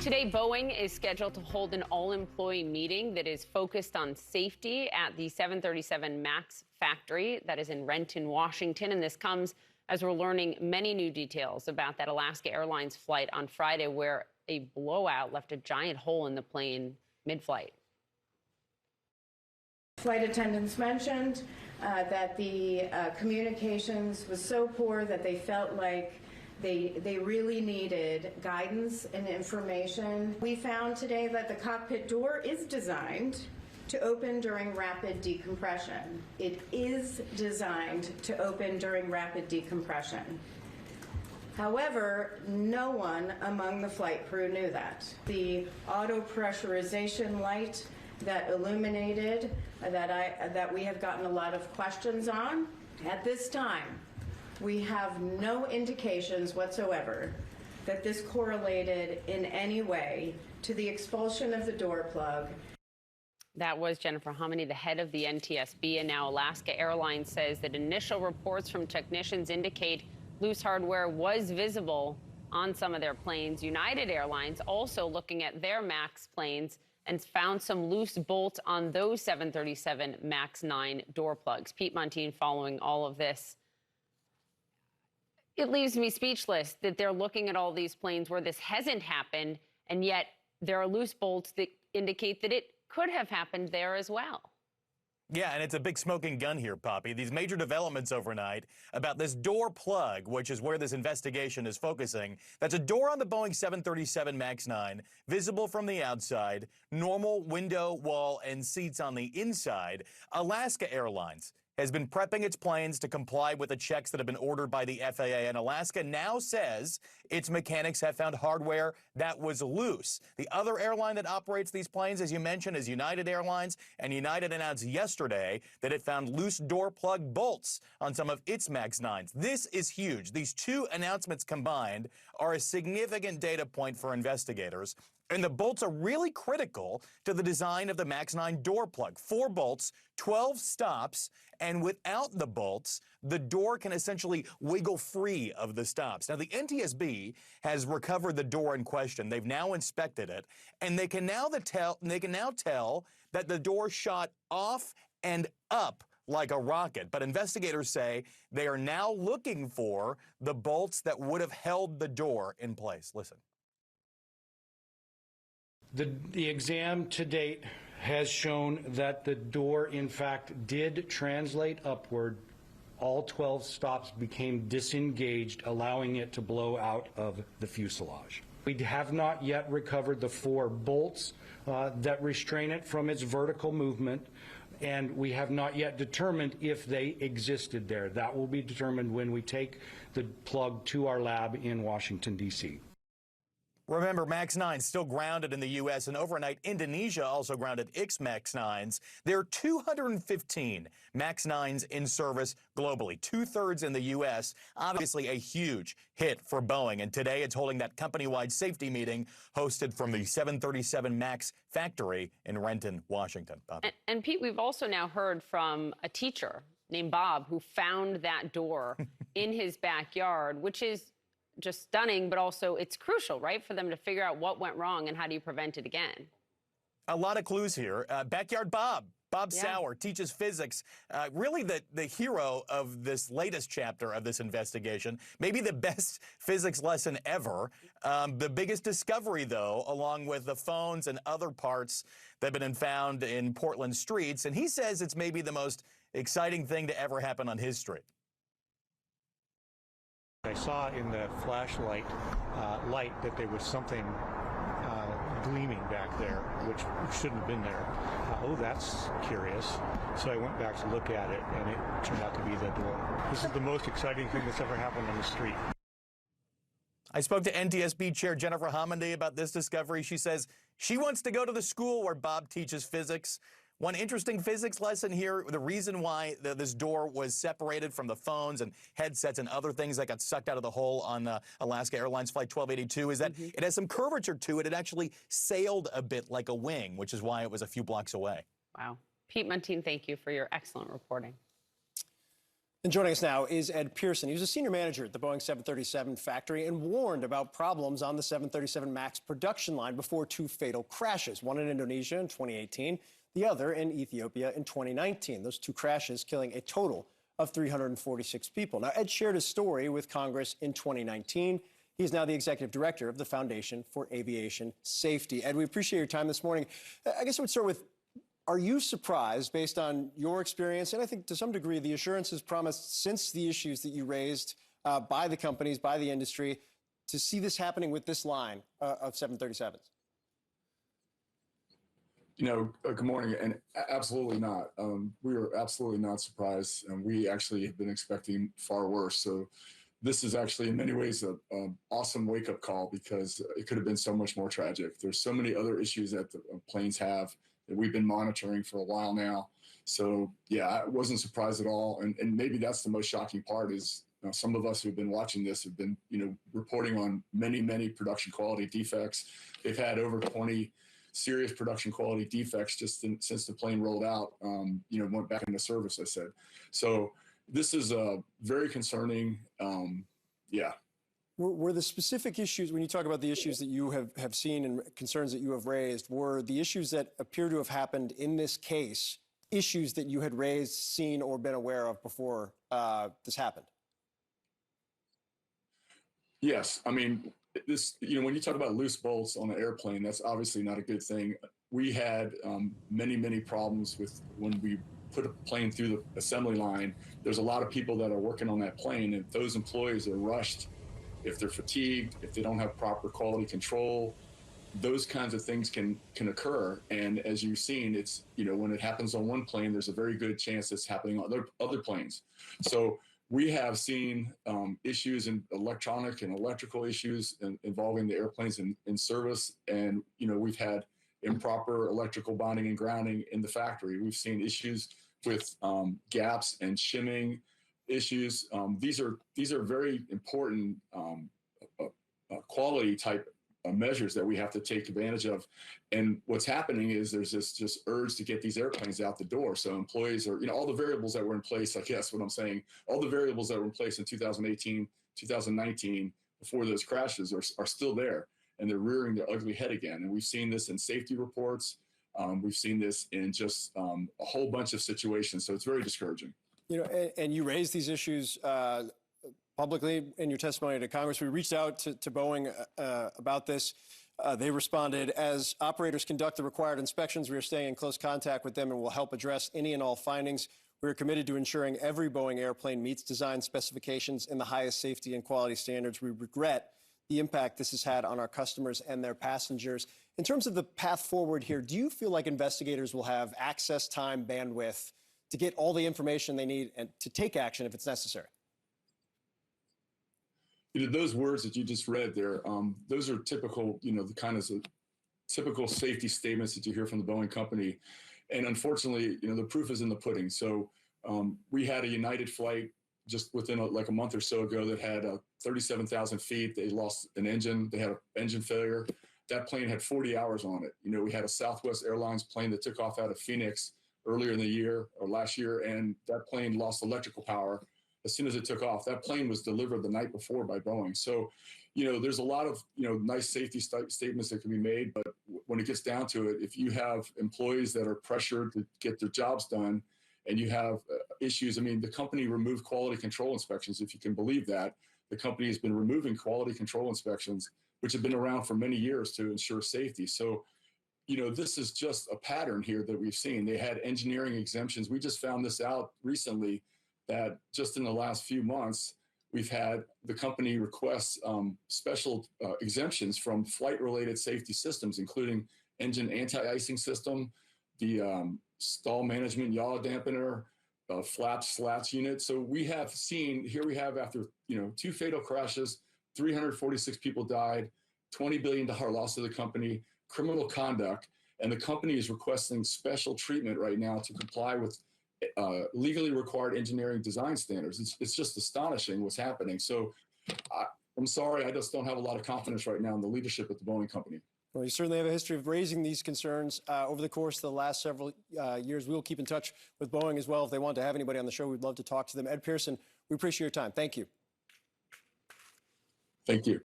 Today, Boeing is scheduled to hold an all-employee meeting that is focused on safety at the 737 MAX factory that is in Renton, Washington. And this comes as we're learning many new details about that Alaska Airlines flight on Friday, where a blowout left a giant hole in the plane mid-flight. Flight attendants mentioned that the communications was so poor that they felt like they really needed guidance and information. We found today that the cockpit door is designed to open during rapid decompression. It is designed to open during rapid decompression. However, no one among the flight crew knew that. The auto pressurization light that illuminated that we have gotten a lot of questions on, at this time, we have no indications whatsoever that this correlated in any way to the expulsion of the door plug. That was Jennifer Hominy, the head of the NTSB, and now Alaska Airlines says that initial reports from technicians indicate loose hardware was visible on some of their planes. United Airlines also looking at their MAX planes and found some loose bolts on those 737 MAX 9 door plugs. Pete Montine following all of this. It leaves me speechless that they're looking at all these planes where this hasn't happened, and yet there are loose bolts that indicate that it could have happened there as well. Yeah, and it's a big smoking gun here, Poppy. These major developments overnight about this door plug, which is where this investigation is focusing. That's a door on the Boeing 737 MAX 9, visible from the outside, normal window, wall, and seats on the inside. Alaska Airlines has been prepping its planes to comply with the checks that have been ordered by the FAA, and Alaska now says its mechanics have found hardware that was loose. The other airline that operates these planes, as you mentioned, is United Airlines, and United announced yesterday that it found loose door plug bolts on some of its MAX 9s. This is huge. These two announcements combined are a significant data point for investigators. And the bolts are really critical to the design of the MAX 9 door plug. 4 bolts, 12 stops, and without the bolts, the door can essentially wiggle free of the stops. Now, the NTSB has recovered the door in question. They've now inspected it, and they can now tell that the door shot off and up like a rocket. But investigators say they are now looking for the bolts that would have held the door in place. Listen. The exam to date has shown that the door, in fact, did translate upward. All 12 stops became disengaged, allowing it to blow out of the fuselage. We have not yet recovered the 4 bolts that restrain it from its vertical movement, and we have not yet determined if they existed there. That will be determined when we take the plug to our lab in Washington, D.C. Remember, MAX 9 still grounded in the U.S., and overnight, Indonesia also grounded its MAX 9s. There are 215 MAX 9s in service globally, 2/3 in the U.S., obviously a huge hit for Boeing. And today it's holding that company-wide safety meeting hosted from the 737 MAX factory in Renton, Washington. And Pete, we've also now heard from a teacher named Bob who found that door in his backyard, which is just stunning, but also it's crucial, right, for them to figure out what went wrong and how do you prevent it again. A lot of clues here. Backyard Bob. Bob Sauer teaches physics, really the hero of this latest chapter of this investigation, maybe the best physics lesson ever. The biggest discovery, though, along with the phones and other parts that have been found in Portland streets, and he says it's maybe the most exciting thing to ever happen on his street. I saw in the flashlight light that there was something gleaming back there, which shouldn't have been there. Oh, that's curious. So I went back to look at it, and it turned out to be the door. This is the most exciting thing that's ever happened on the street. I spoke to NTSB Chair Jennifer Hominy about this discovery. She says she wants to go to the school where Bob teaches physics. One interesting physics lesson here, the reason why this door was separated from the phones and headsets and other things that got sucked out of the hole on Alaska Airlines Flight 1282 is that it has some curvature to it. It actually sailed a bit like a wing, which is why it was a few blocks away. Wow. Pete Montine, thank you for your excellent reporting. And joining us now is Ed Pearson. He was a senior manager at the Boeing 737 factory and warned about problems on the 737 MAX production line before two fatal crashes, one in Indonesia in 2018, the other in Ethiopia in 2019. Those two crashes killing a total of 346 people. Now, Ed shared his story with Congress in 2019. He is now the executive director of the Foundation for Aviation Safety. Ed, we appreciate your time this morning. I guess I would start with, are you surprised, based on your experience, and I think to some degree the assurances promised since the issues that you raised by the companies, by the industry, to see this happening with this line of 737s? Good morning, and absolutely not. We are absolutely not surprised, and we actually have been expecting far worse. So this is actually in many ways an awesome wake-up call, because it could have been so much more tragic. There's so many other issues that the planes have that we've been monitoring for a while now. So yeah, I wasn't surprised at all. And maybe that's the most shocking part is, some of us who've been watching this have been, reporting on many, many production quality defects. They've had over 20 serious production quality defects just since the plane rolled out, went back into service, I said. So this is very concerning. Yeah. Were the specific issues, when you talk about the issues that you have seen and concerns that you have raised, were the issues that appear to have happened in this case issues that you had raised, seen, or been aware of before this happened? Yes. I mean, this, when you talk about loose bolts on an airplane, that's obviously not a good thing. We had many, many problems with when we put a plane through the assembly line. There's a lot of people that are working on that plane, and those employees are rushed. If they're fatigued, if they don't have proper quality control, those kinds of things can occur. And as you've seen, it's, when it happens on one plane, there's a very good chance it's happening on other planes. So we have seen issues in electronic and electrical issues involving the airplanes in service. And, we've had improper electrical bonding and grounding in the factory. We've seen issues with gaps and shimming issues. These are very important quality type measures that we have to take advantage of. And what's happening is there's this just urge to get these airplanes out the door. So employees are, all the variables that were in place, I guess what I'm saying, all the variables that were in place in 2018, 2019, before those crashes are still there, and they're rearing their ugly head again. And we've seen this in safety reports. We've seen this in just a whole bunch of situations. So it's very discouraging. And you raised these issues publicly in your testimony to Congress. We reached out to Boeing about this. They responded, as operators conduct the required inspections, we are staying in close contact with them and will help address any and all findings. We are committed to ensuring every Boeing airplane meets design specifications and the highest safety and quality standards. We regret the impact this has had on our customers and their passengers. In terms of the path forward here, do you feel like investigators will have access, time, bandwidth to get all the information they need and to take action if it's necessary? Those words that you just read there, those are typical, the kind of typical safety statements that you hear from the Boeing company. And unfortunately, the proof is in the pudding. So we had a United flight just within a month or so ago that had 37,000 feet. They lost an engine. They had an engine failure. That plane had 40 hours on it. We had a Southwest Airlines plane that took off out of Phoenix earlier in the year or last year, and that plane lost electrical power as soon as it took off. That plane was delivered the night before by Boeing. So, there's a lot of, nice safety statements that can be made, but when it gets down to it, if you have employees that are pressured to get their jobs done and you have issues, the company removed quality control inspections, if you can believe that. The company has been removing quality control inspections, which have been around for many years to ensure safety. So, this is just a pattern here that we've seen. They had engineering exemptions. We just found this out recently, that just in the last few months, we've had the company request special exemptions from flight-related safety systems, including engine anti-icing system, the stall management yaw dampener, flaps slats unit. So we have seen, here we have after, two fatal crashes, 346 people died, $20 billion loss to the company, criminal conduct, and the company is requesting special treatment right now to comply with legally required engineering design standards. It's just astonishing what's happening. So I'm sorry, I just don't have a lot of confidence right now in the leadership at the Boeing company. Well, you certainly have a history of raising these concerns over the course of the last several years. We'll keep in touch with Boeing as well. If they want to have anybody on the show, we'd love to talk to them. Ed Pearson, we appreciate your time. Thank you. Thank you.